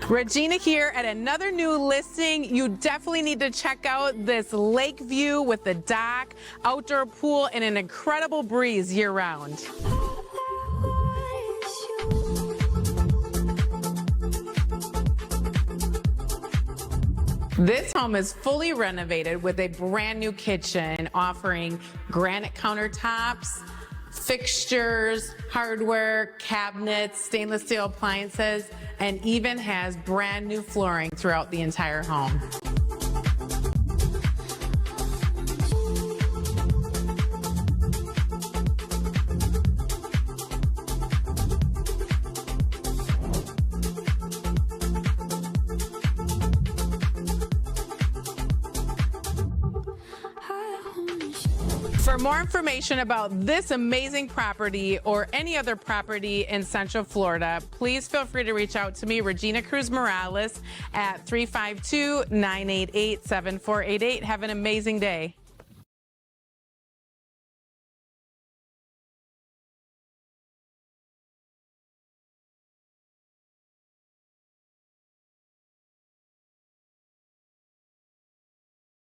Regina here at another new listing. You definitely need to check out this lake view with the dock, outdoor pool, and an incredible breeze year-round. This home is fully renovated with a brand new kitchen offering granite countertops, fixtures, hardware, cabinets, stainless steel appliances, and even has brand new flooring throughout the entire home. For more information about this amazing property or any other property in Central Florida, please feel free to reach out to me, Regina Cruz Morales, at 352-988-7488. Have an amazing day.